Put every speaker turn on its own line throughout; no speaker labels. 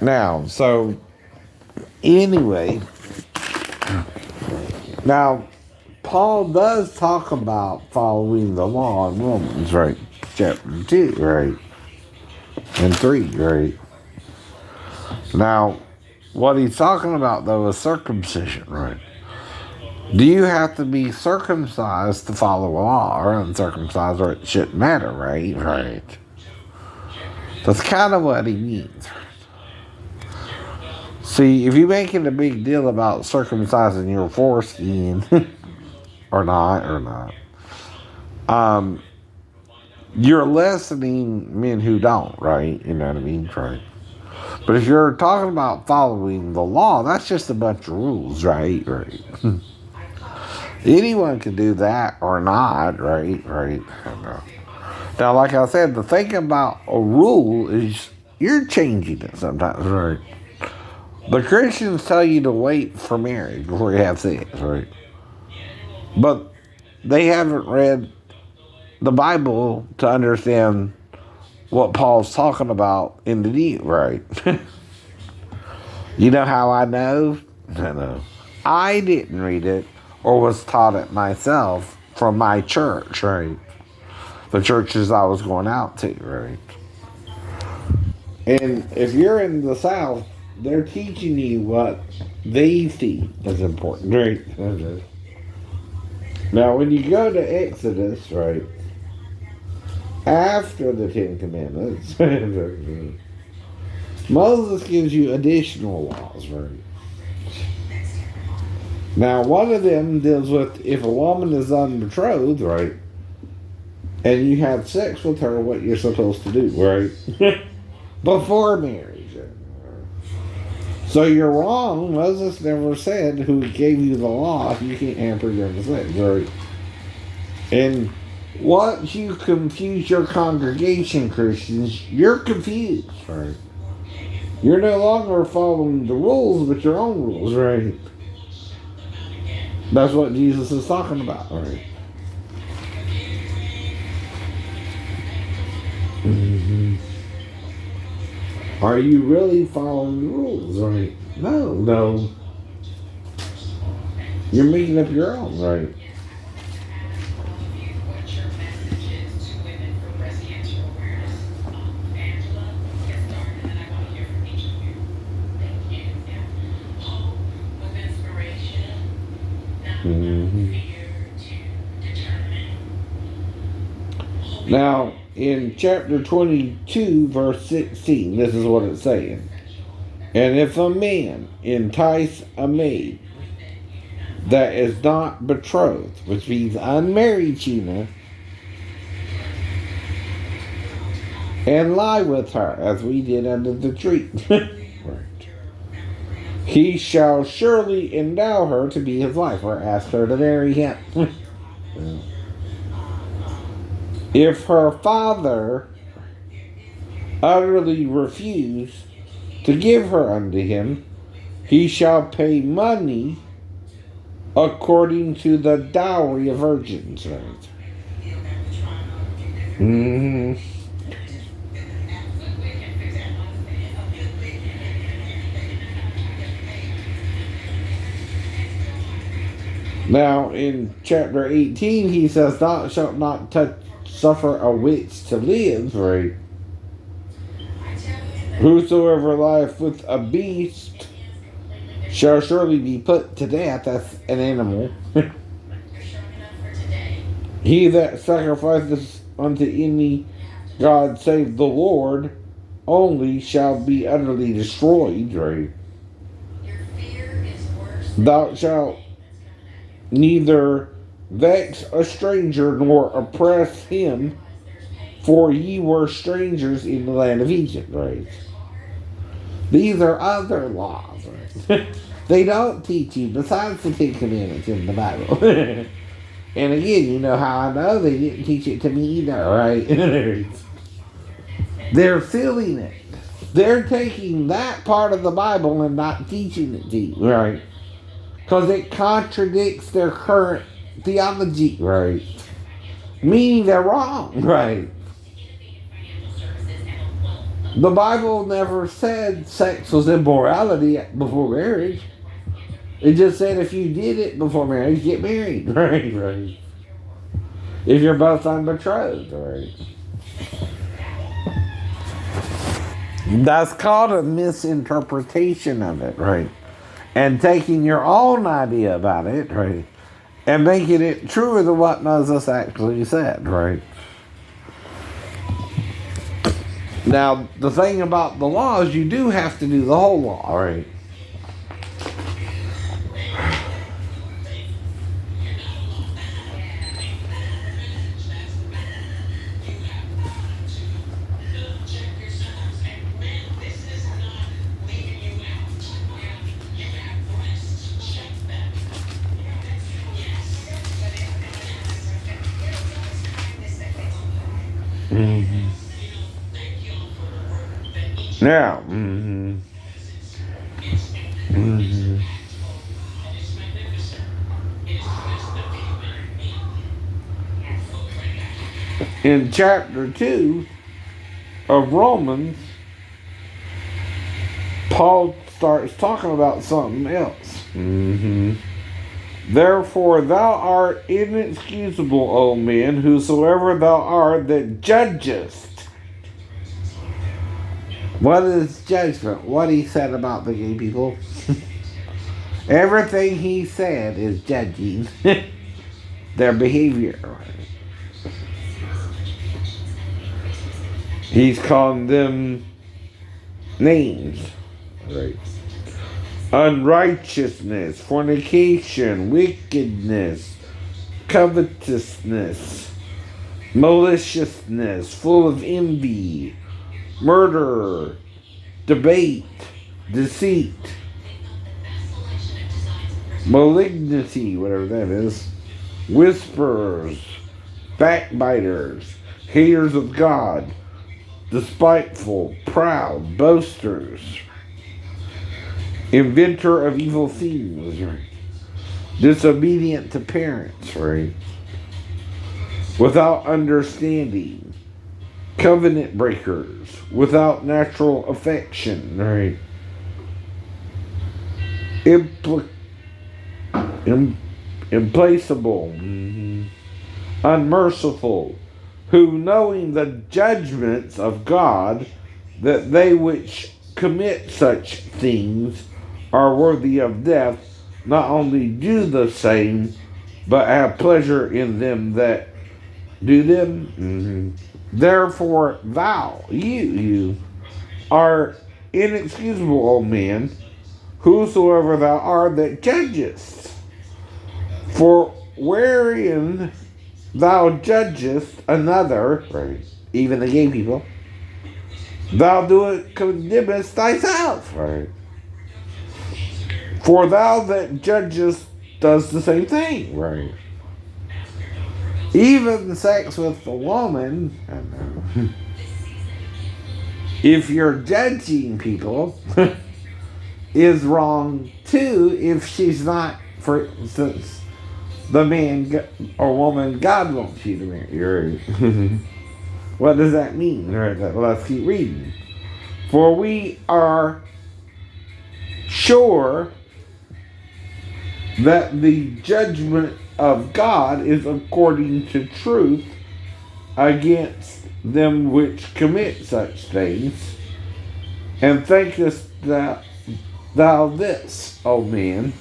Now, so anyway, now Paul does talk about following the law in Romans, right? Chapter 2, right? And 3, right? Now, what he's talking about, though, is circumcision, right? Do you have to be circumcised to follow the law, or uncircumcised, or it shouldn't matter, right? Right. That's kind of what he means. See, if you're making a big deal about circumcising your foreskin, or not, you're lessening men who don't, right? You know what I mean? Right. But if you're talking about following the law, that's just a bunch of rules, right? Right. Anyone can do that or not, right? Right. Now, like I said, the thing about a rule is you're changing it sometimes, right? The Christians tell you to wait for marriage before you have sex, right? But they haven't read the Bible to understand what Paul's talking about in the New, right? You know how I know? I know. I didn't read it or was taught it myself from my church, right? The churches I was going out to, right? And if you're in the South, they're teaching you what they see as important, right? Now, when you go to Exodus, right, after the Ten Commandments, Moses gives you additional laws, right? Now, one of them deals with if a woman is unbetrothed, right, and you have sex with her, what you're supposed to do, right? Before marriage. So you're wrong. Moses never said who gave you the law, you can't hamper your sex, right? And once you confuse your congregation, Christians, you're confused, right? You're no longer following the rules, but your own rules, right? That's what Jesus is talking about, right? Mm-hmm. Are you really following the rules, right? No. You're making up your own, right? Mm-hmm. Now, in chapter 22, verse 16, this is what it's saying. And if a man entice a maid that is not betrothed, which means unmarried, Sheena, and lie with her, as we did under the tree, right, he shall surely endow her to be his wife, or ask her to marry him. If her father utterly refuse to give her unto him, he shall pay money according to the dowry of virgins. Right? Mm-hmm. Now, in chapter 18, he says, thou shalt not suffer a witch to live, right? Whosoever lieth with a beast shall surely be put to death. That's an animal. He that sacrificeth unto any God save the Lord only shall be utterly destroyed, right? Thou shalt neither vex a stranger nor oppress him, for ye were strangers in the land of Egypt, right? These are other laws, right? They don't teach you, besides the Ten Commandments in the Bible. And again, you know how I know they didn't teach it to me either, right? They're filling it. They're taking that part of the Bible and not teaching it to you, right? Because it contradicts their current theology, right? Meaning they're wrong, right? The Bible never said sex was immorality before marriage. It just said if you did it before marriage, get married. Right, right. If you're both unbetrothed, right. That's called a misinterpretation of it, right? And taking your own idea about it, right? And making it truer than what Moses actually said, right? Now, the thing about the law is you do have to do the whole law, right? Mm-hmm. Now, in chapter 2 of Romans, Paul starts talking about something else. Therefore thou art inexcusable, O man, whosoever thou art that judgest. What is judgment? What he said about the gay people? Everything he said is judging their behavior. He's calling them names. Right. Unrighteousness, fornication, wickedness, covetousness, maliciousness, full of envy, murder, debate, deceit, malignity, whatever that is, whisperers, backbiters, haters of God, despiteful, proud, boasters, inventor of evil things, right? Disobedient to parents, right? Without understanding, covenant breakers, without natural affection, right? Implacable, unmerciful, who knowing the judgments of God, that they which commit such things are worthy of death, not only do the same, but have pleasure in them that do them. Therefore thou, you are inexcusable, O man, whosoever thou art that judgest. For wherein thou judgest another, right, even the gay people, thou condemnest thyself, right? For thou that judgest does the same thing, right? Even sex with the woman, if you're judging people, is wrong too if she's not, for instance, the man or woman God wants you to marry. Right? What does that mean? Right, well, let's keep reading. For we are sure that the judgment of God is according to truth against them which commit such things. And thinkest thou this, O man,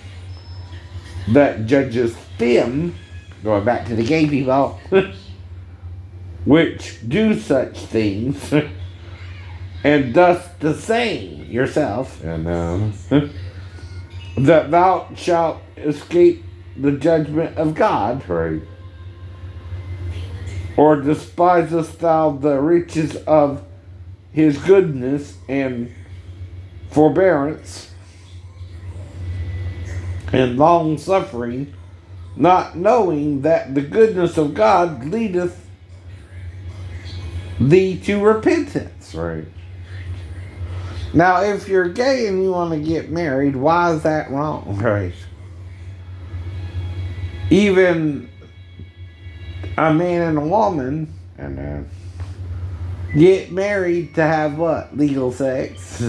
that judgest them, going back to the gay people, which do such things, and dost the same yourself, and that thou shalt escape the judgment of God, right? Or despisest thou the riches of his goodness and forbearance and long suffering, not knowing that the goodness of God leadeth thee to repentance, right? Now, if you're gay and you want to get married, why is that wrong, right? Even a man and a woman, and get married to have what? Legal sex.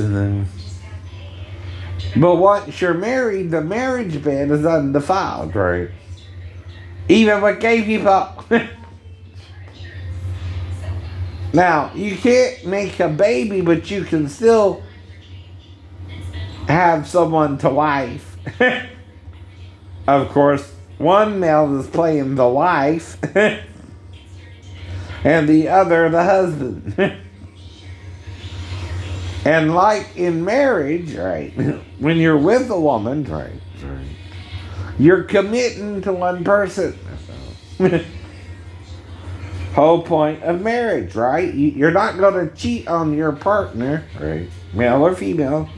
But once you're married, the marriage bed is undefiled, right? Even with gay people. Now, you can't make a baby, but you can still have someone to wife. Of course, one male is playing the wife, and the other the husband. And like in marriage, right, when you're with a woman, right, you're committing to one person. Whole point of marriage, right? You're not going to cheat on your partner, right, male or female.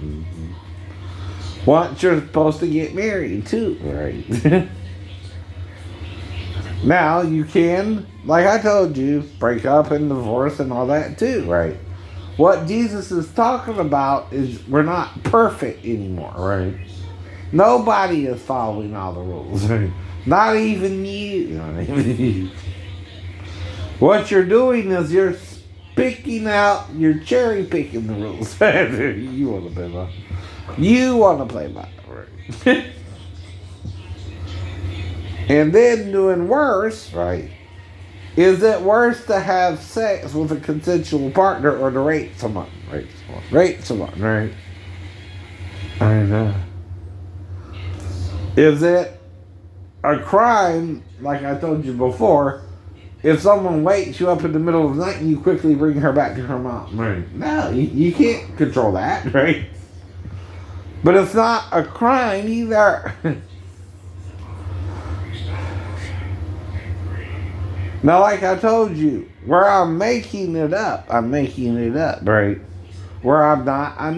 Once you're supposed to get married too, right? Now you can, like I told you, break up and divorce and all that too, right? What Jesus is talking about is we're not perfect anymore, right? Nobody is following all the rules, right? Not even you. Not even you. What you're doing is you're picking out, you're cherry picking the rules. You want to play by. You want to play by, right? And then doing worse, right? Is it worse to have sex with a consensual partner or to rape someone? Rape someone, right? I know. Is it a crime, like I told you before, if someone wakes you up in the middle of the night and you quickly bring her back to her mom? Right. No, you can't control that, right? But it's not a crime either. Now, like I told you, where I'm making it up, right? Where I'm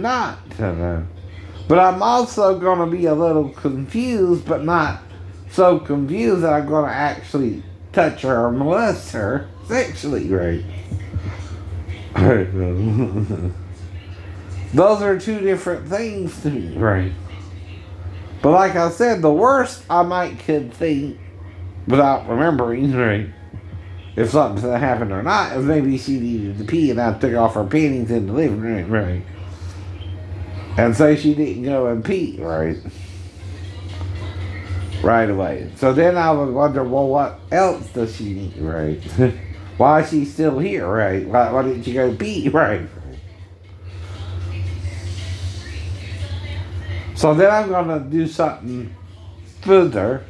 not. But I'm also going to be a little confused, but not so confused that I'm going to actually touch her or molest her sexually, right? Those are two different things to me, right? But like I said, the worst I could think, without remembering, right, if something happened or not, is maybe she needed to pee and I took off her panties in the living room, right? And say she didn't go and pee, right? Right away. So then I would wonder, well, what else does she need, right? Why is she still here, right? Why didn't she go pee, right? So then I'm going to do something further.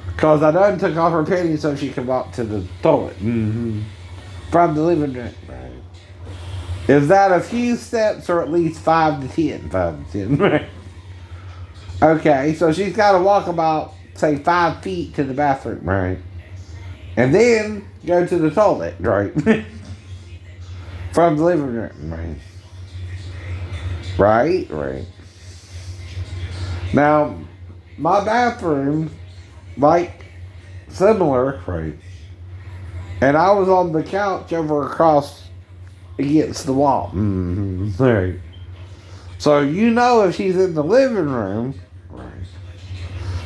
Because I done took off her panties so she could walk to the toilet. From the living room. Right. Is that a few steps or at least 5 to 10? 5 to 10, right? Okay, so she's got to walk about, say, 5 feet to the bathroom, right? And then go to the toilet, right? From the living room, right? Right. Now, my bathroom, like, similar, right? And I was on the couch over across against the wall. Right. So you know if she's in the living room, right,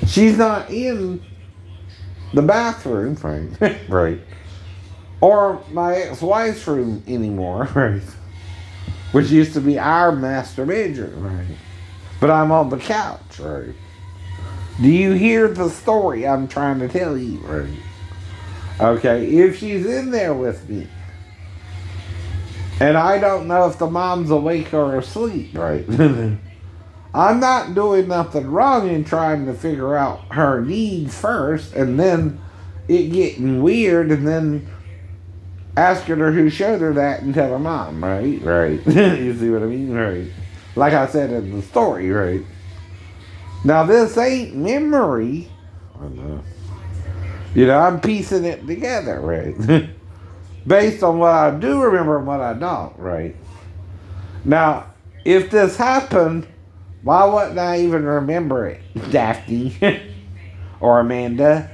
she's not in the bathroom, right? Right. Or my ex-wife's room anymore, right? Which used to be our master bedroom, right? But I'm on the couch, right? Do you hear the story I'm trying to tell you, right? Okay, if she's in there with me, and I don't know if the mom's awake or asleep, right? I'm not doing nothing wrong in trying to figure out her needs first, and then it getting weird, and then asking her who showed her that and tell her mom, right? Right. You see what I mean? Right. Like I said in the story, right? Now this ain't memory. I know. You know, I'm piecing it together, right? Based on what I do remember and what I don't, right? Now, if this happened, why wouldn't I even remember it, Daphne? Or Amanda?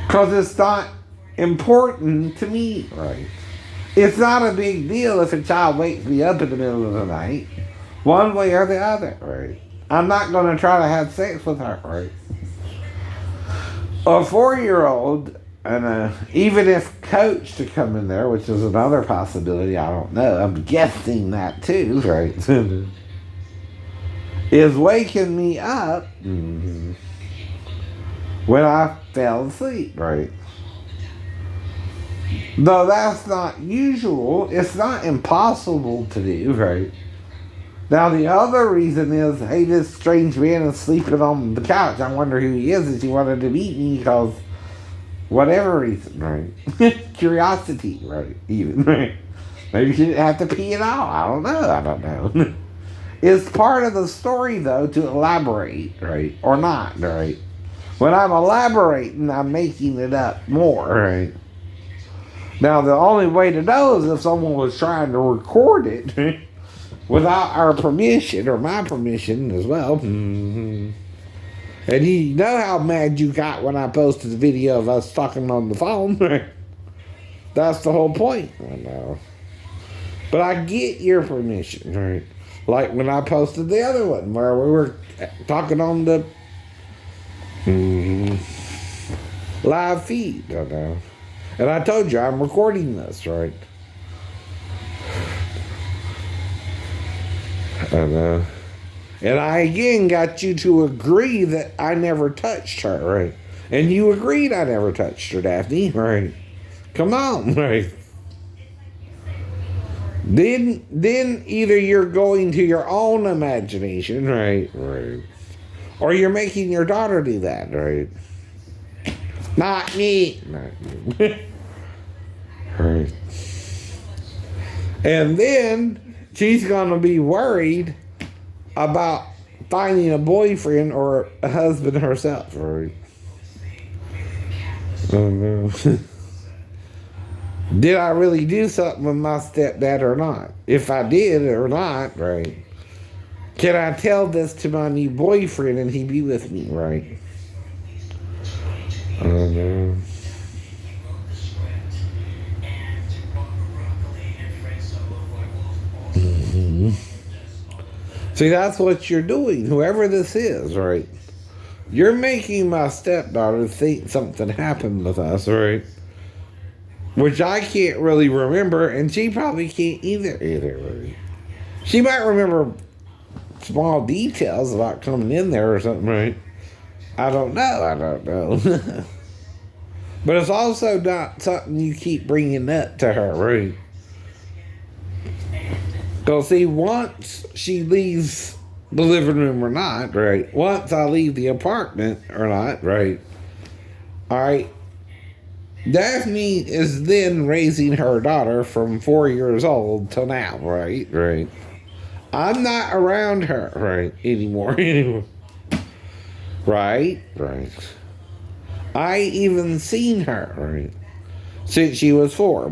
Because it's not important to me, right? It's not a big deal if a child wakes me up in the middle of the night, one way or the other, right? I'm not going to try to have sex with her, right? A 4-year-old And even if Coach to come in there, which is another possibility, I don't know. I'm guessing that too, right? Is waking me up when I fell asleep, right? Though that's not usual, it's not impossible to do, right? Now the other reason is, hey, this strange man is sleeping on the couch. I wonder who he is. Is he wanted to meet me because whatever reason, right? Curiosity, right? Even, right? Maybe she didn't have to pee at all. I don't know. It's part of the story, though, to elaborate, right? Or not, right? When I'm elaborating, I'm making it up more, right? Now, the only way to know is if someone was trying to record it without our permission, or my permission as well. And you know how mad you got when I posted the video of us talking on the phone, right? That's the whole point. I know. But I get your permission, right? Like when I posted the other one where we were talking on the live feed, I know. And I told you I'm recording this, right? I know. And I again got you to agree that I never touched her, right? And you agreed I never touched her, Daphne, right? Come on, right? Then either you're going to your own imagination, right? Right. Or you're making your daughter do that, right? Not me. Not you. Right. And then she's gonna be worried about finding a boyfriend or a husband herself, right? Oh no. Did I really do something with my stepdad or not? If I did or not, right? Can I tell this to my new boyfriend and he be with me, right? Oh no. See, that's what you're doing, whoever this is, right? You're making my stepdaughter think something happened with us, right? Which I can't really remember, and she probably can't either, right? She might remember small details about coming in there or something, right? I don't know. But it's also not something you keep bringing up to her, right? Because, see, once she leaves the living room or not, right? Once I leave the apartment or not, right? All right. Daphne is then raising her daughter from 4 years old till now, right? Right. I'm not around her, right, anymore. Right? Right. I even seen her, right, since she was 4.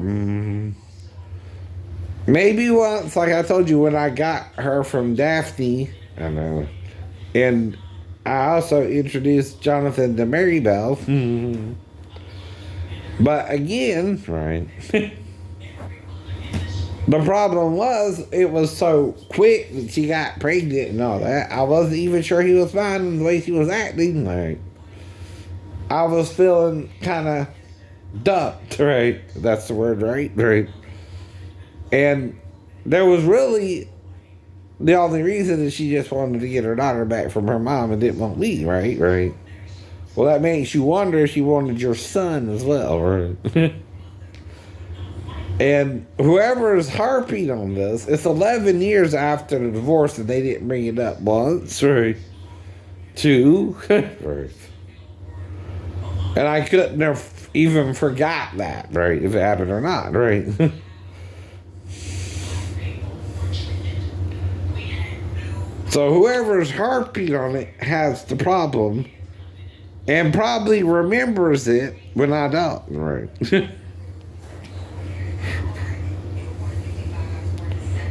Maybe once, like I told you, when I got her from Daphne, I know, and I also introduced Jonathan to Maribel. But again, right, the problem was it was so quick that she got pregnant and all that. I wasn't even sure he was fine the way she was acting. Like, I was feeling kind of dumped, right? That's the word, right? Right. And there was really the only reason that she just wanted to get her daughter back from her mom and didn't want me, right? Right. Well, that makes you wonder if she wanted your son as well, right? And whoever is harping on this, it's 11 years after the divorce and they didn't bring it up once, right? 2, right? And I couldn't have even forgot that, right? If it happened or not, right? So whoever's harping on it has the problem and probably remembers it when I don't, right?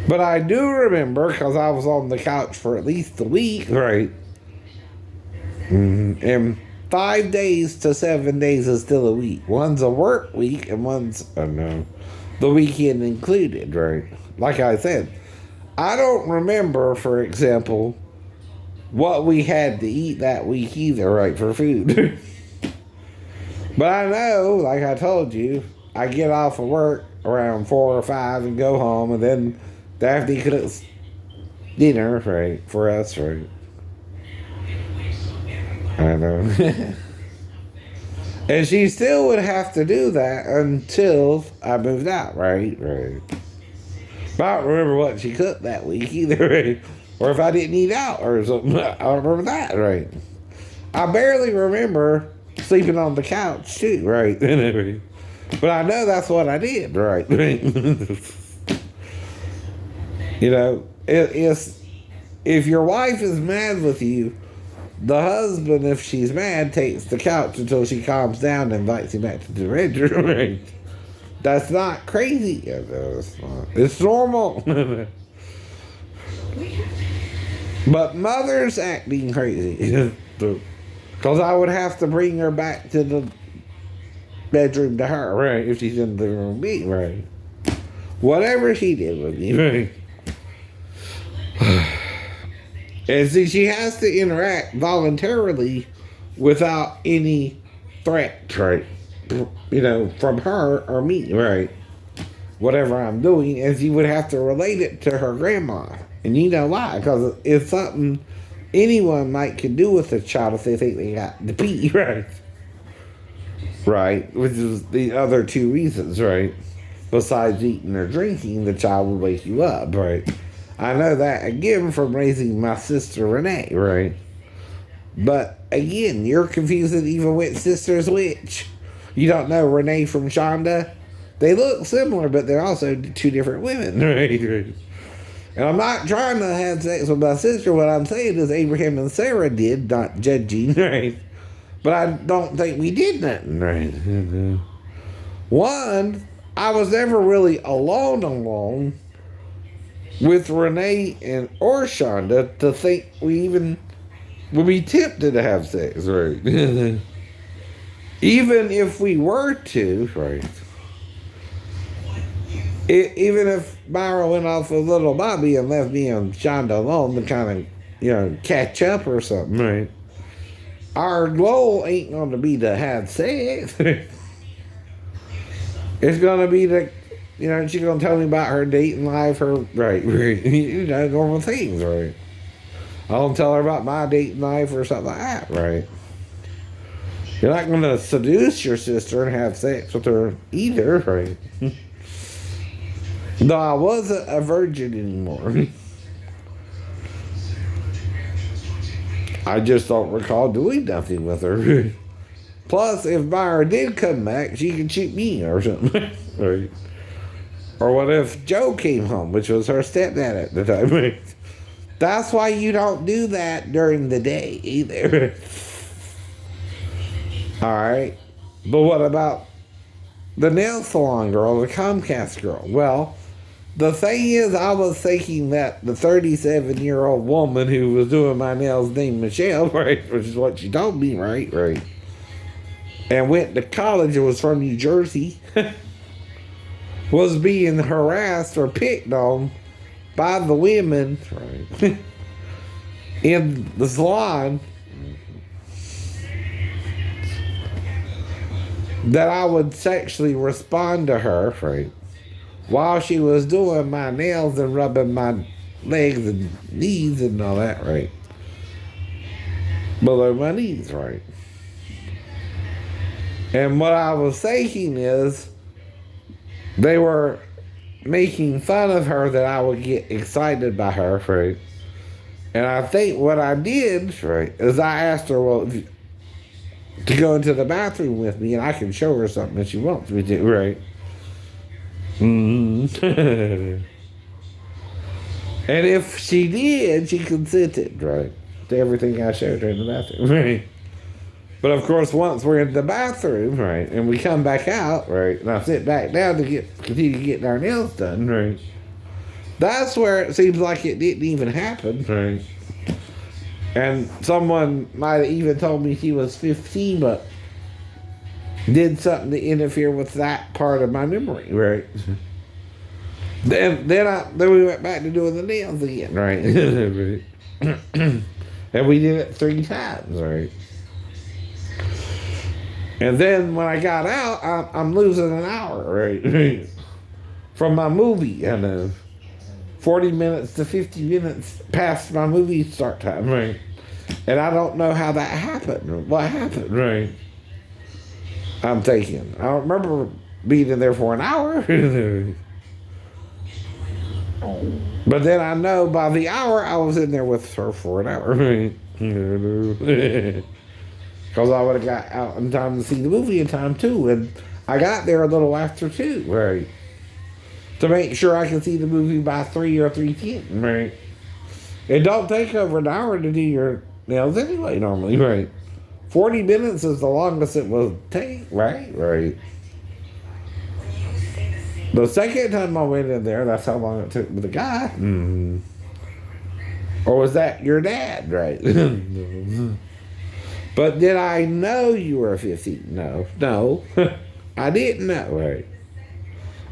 But I do remember because I was on the couch for at least a week, right? And 5 days to 7 days is still a week. One's a work week and one's, the weekend included, right? Like I said, I don't remember, for example, what we had to eat that week either, right, for food. But I know, like I told you, I get off of work around 4 or 5 and go home, and then Daphne cooks dinner, right, for us, right. I know. And she still would have to do that until I moved out, right? Right. But I don't remember what she cooked that week either, right? Or if I didn't eat out or something. I don't remember that, right? I barely remember sleeping on the couch too, right? But I know that's what I did, right? You know, it's if your wife is mad with you, the husband, if she's mad, takes the couch until she calms down and invites you back to the bedroom. Right? That's not crazy. It's normal. But mother's acting crazy. Because I would have to bring her back to the bedroom to her, right? If she's in the room with me, right? Whatever she did with me, right? And see, she has to interact voluntarily without any threat, right? You know, from her or me, right? Whatever I'm doing, and she would have to relate it to her grandma. And you know why? Because it's something anyone might can do with a child if they think they got the pee, right? Right? Which is the other two reasons, right? Besides eating or drinking, the child will wake you up, right? I know that again from raising my sister Renee, right? But again, you're confusing even which sister's which. You don't know Renee from Shonda? They look similar, but they're also two different women, right? And I'm not trying to have sex with my sister. What I'm saying is Abraham and Sarah did, not judging, right? But I don't think we did nothing, right? One, I was never really alone with Renee and or Shonda to think we even would be tempted to have sex, right? Even if we were to, right? Even if Myra went off with little Bobby and left me and Shonda alone to kind of, catch up or something, right? Our goal ain't going to be to have sex. It's going to be to, she's going to tell me about her dating life, right, normal things, right? I'll tell her about my dating life or something like that, right? You're not going to seduce your sister and have sex with her either, right? No, I wasn't a virgin anymore. I just don't recall doing nothing with her. Plus, if Myra did come back, she could shoot me or something. Right? Or what if Joe came home, which was her stepdad at the time. Right? That's why you don't do that during the day either. Alright? But what about the nail salon girl, the Comcast girl? Well, the thing is, I was thinking that the 37-year-old woman who was doing my nails named Michelle, right, which is what she told me, right, and went to college and was from New Jersey, was being harassed or picked on by the women, right, in the salon, that I would sexually respond to her, right, while she was doing my nails and rubbing my legs and knees and all that, right? Below my knees, right? And what I was thinking is they were making fun of her that I would get excited by her, right? And I think what I did, right, is I asked her, well, to go into the bathroom with me and I can show her something that she wants me to, right? And if she did, she consented, right, to everything I showed her in the bathroom, right? But of course, once we're in the bathroom, right, and we come back out, right, and I sit back down to continue getting our nails done, right, that's where it seems like it didn't even happen, right? And someone might have even told me she was 15, but did something to interfere with that part of my memory, right? Then we went back to doing the nails again, right? And we did it 3 times, right? And then when I got out, I'm losing an hour, right? From my movie. And 40 minutes to 50 minutes past my movie start time, right? And I don't know how that happened. What happened, right? I'm thinking. I don't remember being in there for an hour. But then I know by the hour I was in there with her for an hour. Because I would have got out in time to see the movie in time too. And I got there a little after 2, right? To make sure I can see the movie by 3 or 3:10, right? It don't take over an hour to do your nails anyway, normally, right? 40 minutes is the longest it will take, right? Right. The second time I went in there, that's how long it took with the guy. Mm-hmm. Or was that your dad, right? But did I know you were 50? No. I didn't know, right?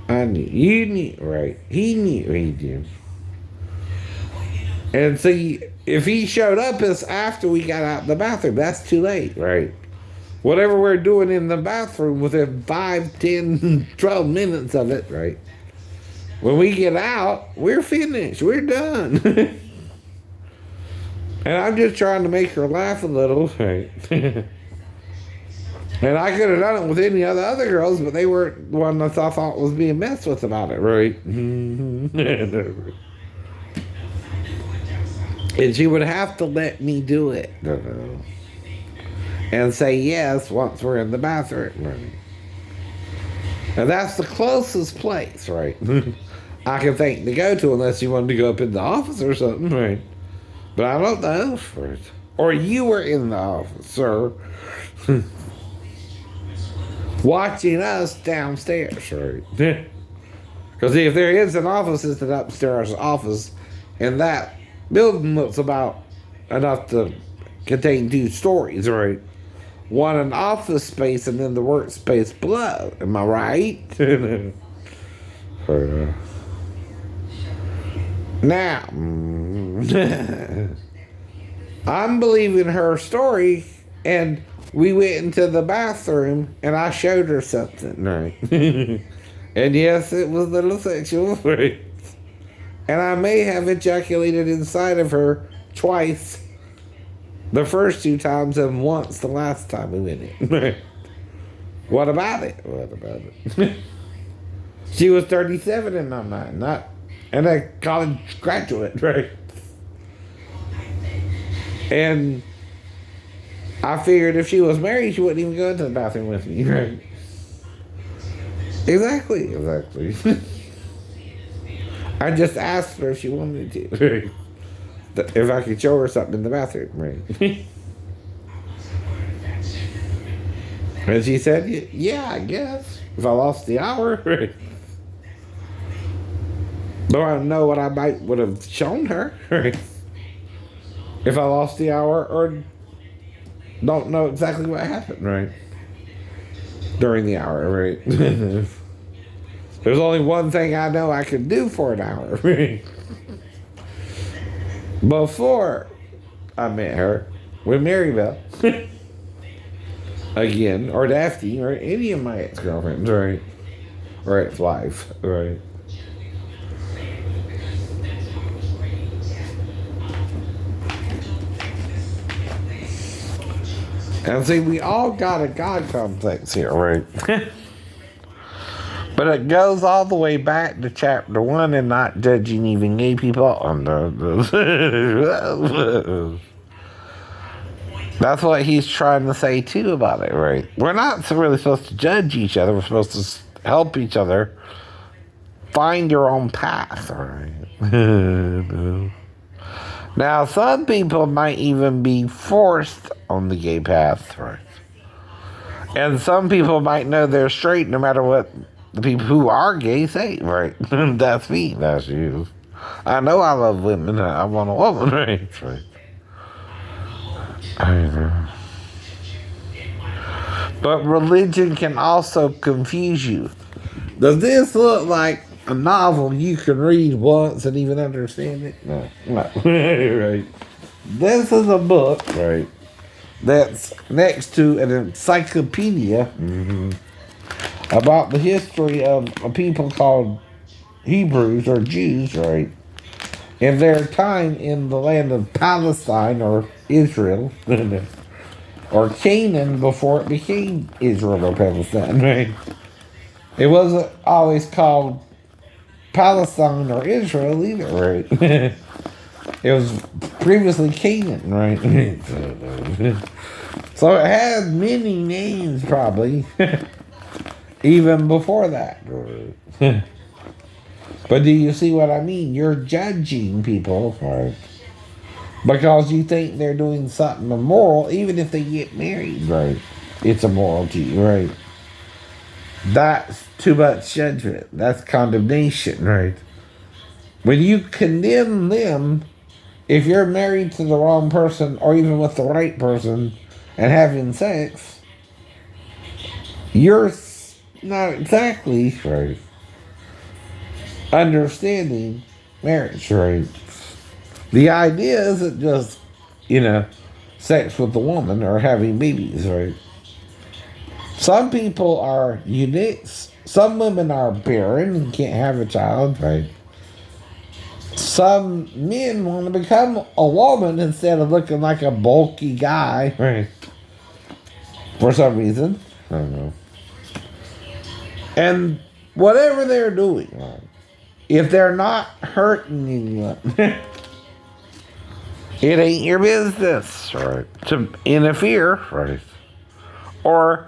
I knew. You knew, right? He knew he did. And see, if he showed up as after we got out the bathroom, that's too late, right? Whatever we're doing in the bathroom within 5, 10, 12 minutes of it, right? When we get out, we're finished. We're done. And I'm just trying to make her laugh a little, right? And I could have done it with any of the other girls, but they weren't the one that I thought was being messed with about it, right? And she would have to let me do it. And say yes once we're in the bathroom, right? And that's the closest place, right? I can think to go to unless you wanted to go up in the office or something, right? But I don't know first. Or you were in the office, sir. Watching us downstairs, right? Because if there is an office, it's an upstairs office, and that building looks about enough to contain 2 stories, right? One an office space and then the workspace below. Am I right? Now, I'm believing her story, and we went into the bathroom and I showed her something, right? And yes, it was a little sexual, right? And I may have ejaculated inside of her twice. The first 2 times and once the last time we went in. What about it? She was 37 in my mind, not and a college graduate, right? And I figured if she was married, she wouldn't even go into the bathroom with me, right? Exactly. I just asked her if she wanted to, right? If I could show her something in the bathroom, right? And she said, yeah, I guess. If I lost the hour, right? Though I don't know what I would have shown her, right? If I lost the hour or don't know exactly what happened, right? During the hour, right? There's only one thing I know I could do for an hour, right? Before I met her with Maribel, again, or Daphne, or any of my ex-girlfriends, right? Or ex-wife, right? And see, we all got a God complex here, right? But it goes all the way back to chapter 1 and not judging even gay people. That's what he's trying to say too about it, right? We're not really supposed to judge each other. We're supposed to help each other find your own path, right? Now, some people might even be forced on the gay path, right? And some people might know they're straight no matter what the people who are gay say, right? That's me, that's you. I know I love women, I want a woman, right? I know. But religion can also confuse you. Does this look like a novel you can read once and even understand it? No. Right. This is a book, right, that's next to an encyclopedia about the history of a people called Hebrews or Jews, right? In their time in the land of Palestine or Israel, or Canaan before it became Israel or Palestine, right? It wasn't always called Palestine or Israel either, right? It was previously Canaan, right? So it had many names probably, even before that. But do you see what I mean? You're judging people, right? Because you think they're doing something immoral, even if they get married, right? It's immoral to you, right? That's too much judgment. That's condemnation, right? When you condemn them, if you're married to the wrong person or even with the right person and having sex, you're not exactly right understanding marriage, right? The idea isn't just, sex with the woman or having babies, right? Some people are unique. Some women are barren and can't have a child, right? Some men want to become a woman instead of looking like a bulky guy, right? For some reason. I don't know. And whatever they're doing, right? If they're not hurting anyone, it ain't your business, right? To interfere, right? Or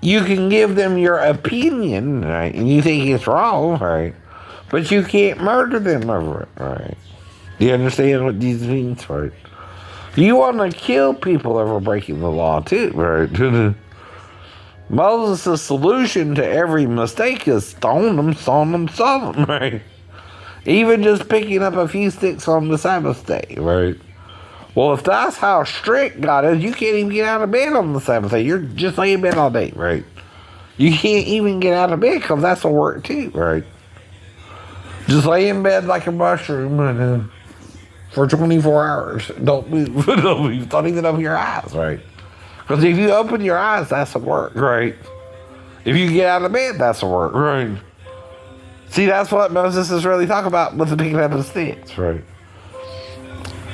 you can give them your opinion, right? And you think it's wrong, right? But you can't murder them over it, right? Do you understand what these means, right? You want to kill people over breaking the law, too, right? Moses' solution to every mistake is stone them, right? Even just picking up a few sticks on the Sabbath day, right? Well, if that's how strict God is, you can't even get out of bed on the Sabbath day. You're just laying in bed all day, right? You can't even get out of bed because that's a work too, right? Just lay in bed like a mushroom and, for 24 hours. Don't move. Don't move. Don't even open your eyes, right? Because if you open your eyes, that's a work, right? If you get out of bed, that's a work, right? See, that's what Moses is really talking about with the picking up of sticks, right?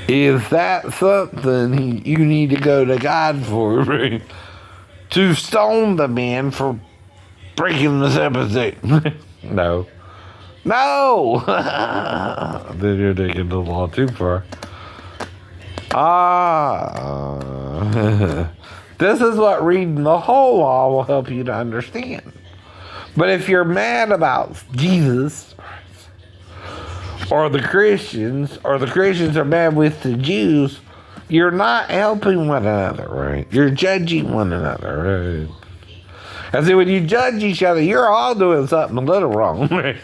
Is that something you need to go to God for, right? To stone the man for breaking the Sabbath day? No. No! Then you're taking the law too far. This is what reading the whole law will help you to understand. But if you're mad about Jesus, or the Christians are mad with the Jews, you're not helping one another, right? You're judging one another, right? And see, when you judge each other, you're all doing something a little wrong, right?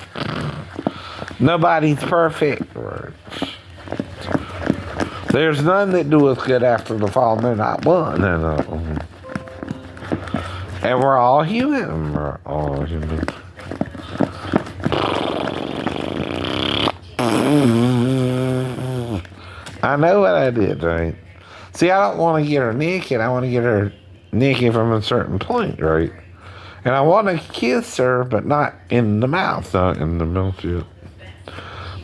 Nobody's perfect, right? There's none that doeth good after the fall, they're not one. And we're all human. We're all human. I know what I did, right? See, I don't want to get her naked. I want to get her naked from a certain point, right? And I want to kiss her, but not in the mouth. Not in the mouth yet.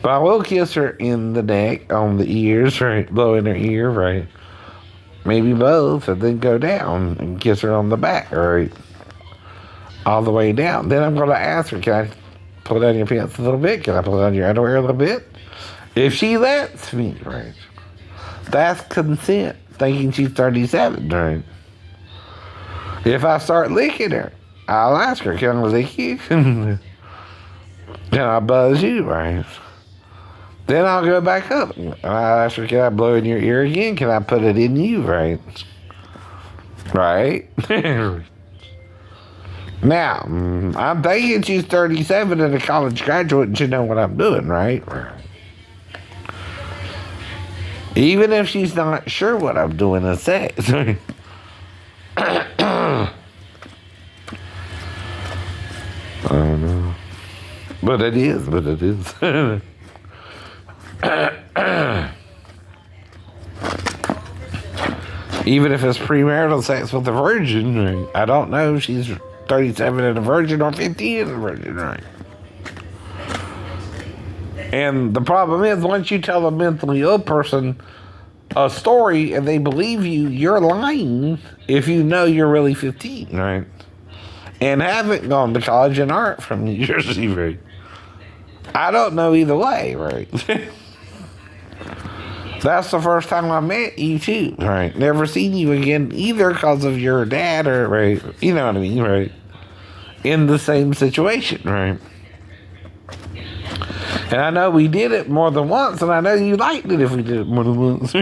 But I will kiss her in the neck, on the ears, right? Blow in her ear, right? Maybe both, and then go down and kiss her on the back, right? All the way down. Then I'm going to ask her, can I pull down your pants a little bit? Can I pull down your underwear a little bit? If she lets me, right? That's consent, thinking she's 37, right? If I start licking her, I'll ask her, can I lick you? Can I buzz you, right? Then I'll go back up. I'll ask her, can I blow in your ear again? Can I put it in you, right? Right? Now, I'm thinking she's 37 and a college graduate and she know what I'm doing, right? Even if she's not sure what I'm doing in sex. I don't know. But it is. Even if it's premarital sex with a virgin, right? I don't know if she's 37 and a virgin or 15 and a virgin, right? And the problem is, once you tell a mentally ill person a story and they believe you, you're lying if you know you're really 15, right? And haven't gone to college and aren't from New Jersey, right? I don't know either way, right? That's the first time I met you, too, right? Never seen you again either because of your dad, or, right? You know what I mean, right? In the same situation, right? And I know we did it more than once, and I know you liked it if we did it more than once.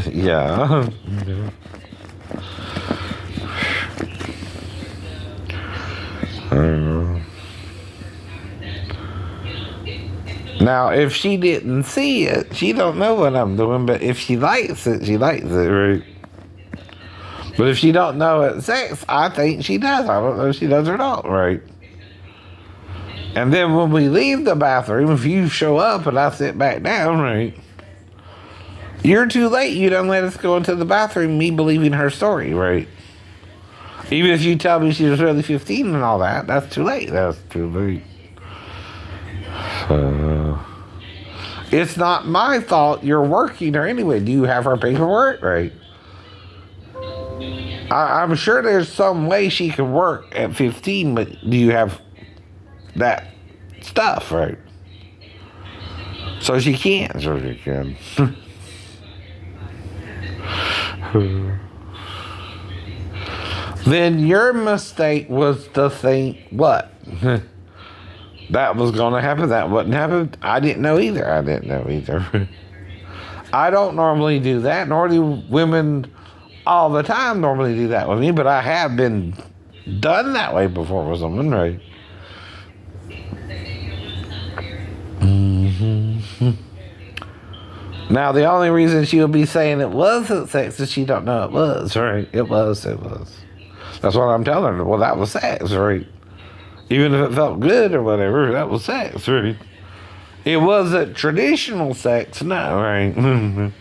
Yeah. Now, if she didn't see it, she don't know what I'm doing, but if she likes it, she likes it, right? But if she don't know it's sex, I think she does. I don't know if she does or not, right? And then when we leave the bathroom, if you show up and I sit back down, right, you're too late. You don't let us go into the bathroom, me believing her story, right? Even if you tell me she was really 15 and all that, that's too late. That's too late. It's not my fault you're working her anyway. Do you have her paperwork, right? I'm sure there's some way she can work at 15, but do you have that stuff, right? So she can. Then your mistake was to think what? That was going to happen. That wouldn't happen. I didn't know either. I don't normally do that, nor do women all the time normally do that with me, but I have been done that way before with someone, right? Now, the only reason she would be saying it wasn't sex is she don't know it was, right? It was. That's what I'm telling her. Well, that was sex, right? Even if it felt good or whatever, that was sex, right? It wasn't traditional sex, no, right?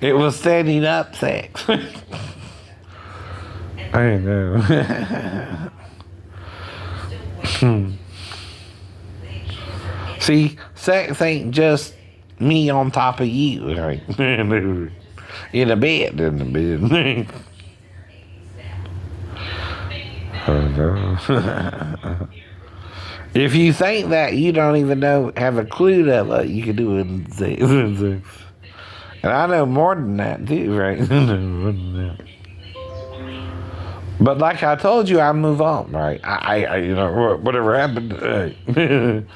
It was standing up sex. I know. See, sex ain't just me on top of you, right? In a bed. If you think that, you don't even have a clue that what you can do in sex. And I know more than that too, right? But like I told you, I move on, right? I you know, whatever happened,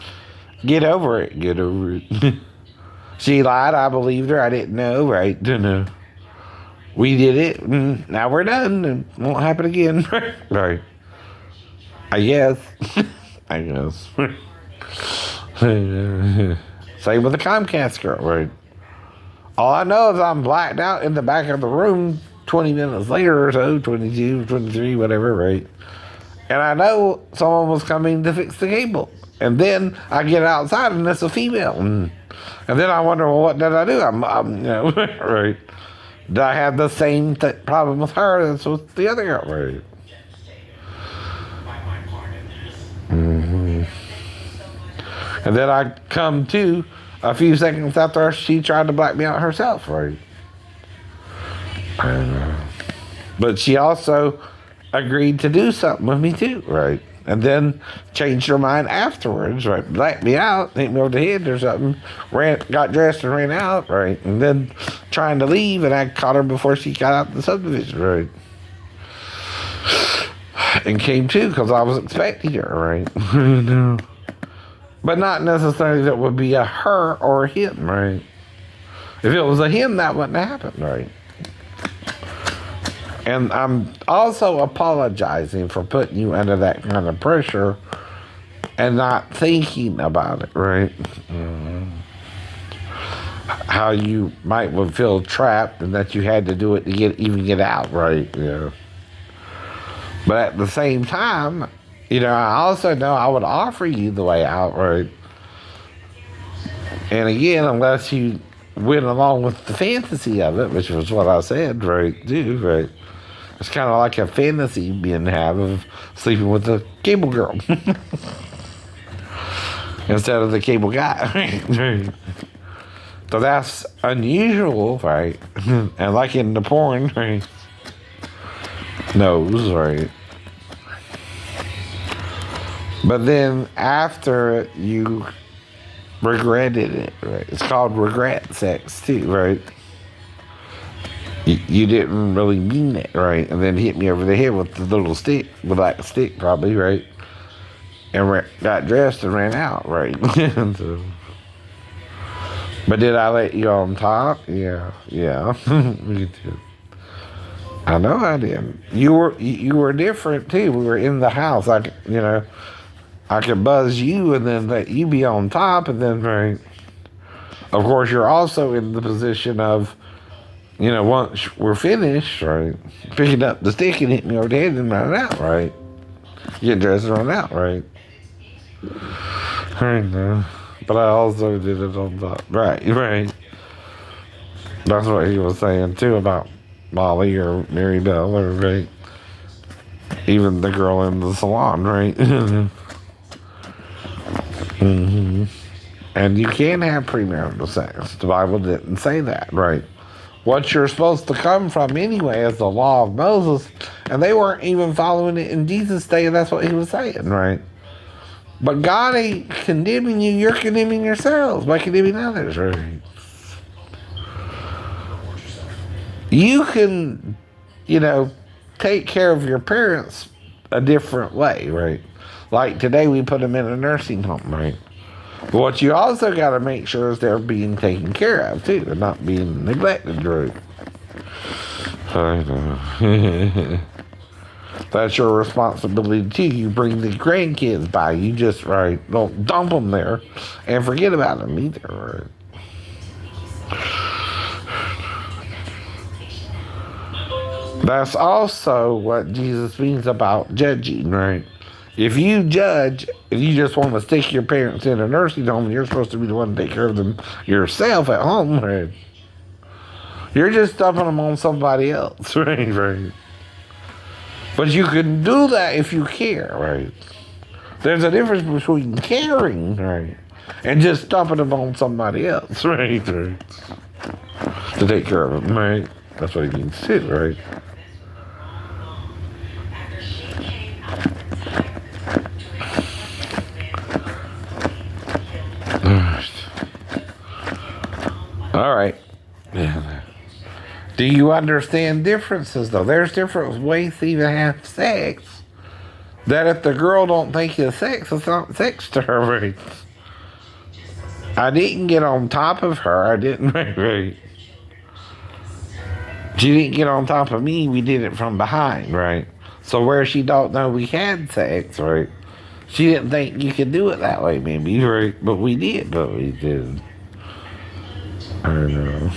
get over it. She lied, I believed her, I didn't know, right? We did it, and now we're done, and it won't happen again, right? I guess. Same with the Comcast girl, right? All I know is I'm blacked out in the back of the room 20 minutes later or so, 22, 23, whatever, right? And I know someone was coming to fix the cable. And then I get outside and it's a female. And then I wonder, well, what did I do? I'm you know, right? Did I have the same problem with her as with the other girl, right? And then I come to a few seconds after she tried to black me out herself, right? But she also agreed to do something with me too, right? And then changed her mind afterwards, right? Blacked me out, hit me over the head or something, got dressed and ran out, right? And then trying to leave, and I caught her before she got out the subdivision, right? And came to because I was expecting her, right? No. But not necessarily that would be a her or a him, right? If it was a him, that wouldn't happen, right? And I'm also apologizing for putting you under that kind of pressure and not thinking about it, right? How you might would feel trapped and that you had to do it to get out, right? Yeah. But at the same time, you know, I also know I would offer you the way out, right? And again, unless you went along with the fantasy of it, which was what I said, right? Too, right? It's kind of like a fantasy men have of sleeping with a cable girl instead of the cable guy. Right? So that's unusual, right? And like in the porn, right? Knows, right? But then after you regretted it, right? It's called regret sex too, right? You didn't really mean it, right? And then hit me over the head with the little stick, the black stick probably, right? And got dressed and ran out, right? So, but did I let you on top? Yeah. Me too. I know I did. You were different too. We were in the house. I could buzz you and then let you be on top, and then right. Of course, you're also in the position of, once we're finished, right, picking up the stick and hitting me over the head and running out, right. Get dressed and run out, right. I know. But I also did it on top. Right. That's what he was saying too about Molly or Mary Bell or right. Even the girl in the salon, right? Mm-hmm. And you can't have premarital sex. The Bible didn't say that, right? What you're supposed to come from anyway is the law of Moses, and they weren't even following it in Jesus' day, and that's what he was saying, right? But God ain't condemning you, you're condemning yourselves by condemning others, right? You can, take care of your parents a different way, right? Like today we put them in a nursing home, right? But what you also got to make sure is they're being taken care of too, and not being neglected, right? I know. That's your responsibility too. You bring the grandkids by. You just, right, don't dump them there and forget about them either, right? That's also what Jesus means about judging, right? If you judge and you just want to stick your parents in a nursing home and you're supposed to be the one to take care of them yourself at home, right? You're just dumping them on somebody else, right? But you can do that if you care, right? There's a difference between caring, right, and just dumping them on somebody else, right? To take care of them, right? That's what he means too, right? All right. Yeah. Do you understand differences, though? There's different ways to even have sex. That if the girl don't think it's sex, it's not sex to her, right? I didn't get on top of her. I didn't, right? She didn't get on top of me. We did it from behind, right? So where she don't know we had sex, right? She didn't think you could do it that way, maybe, right? But we did. I know.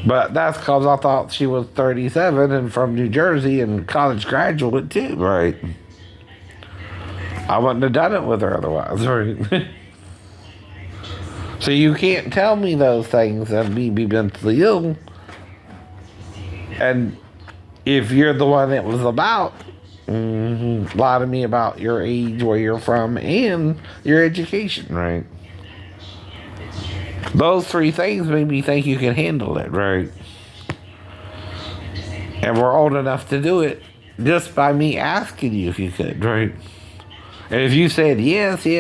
But that's because I thought she was 37 and from New Jersey and college graduate too, right? I wouldn't have done it with her otherwise, right? So you can't tell me those things and me be mentally ill. And if you're the one that was about, lie to me about your age, where you're from, and your education, right? Those three things made me think you can handle it, right? And we're old enough to do it just by me asking you if you could, right? And if you said yes, do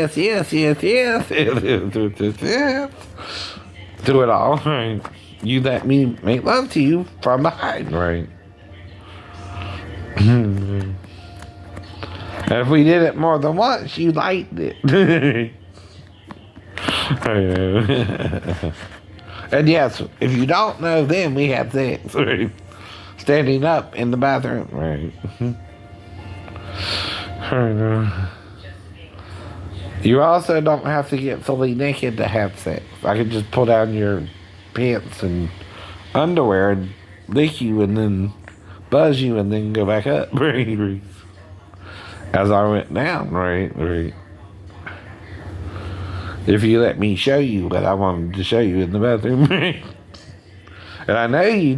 it all, right? You let me make love to you from behind, right? And if we did it more than once, you liked it. And yes, if you don't know, then we had sex, right? Standing up in the bathroom, right? You also don't have to get fully naked to have sex. I could just pull down your pants and underwear and lick you and then buzz you and then go back up, right? As I went down, right? If you let me show you what I wanted to show you in the bathroom. And I know you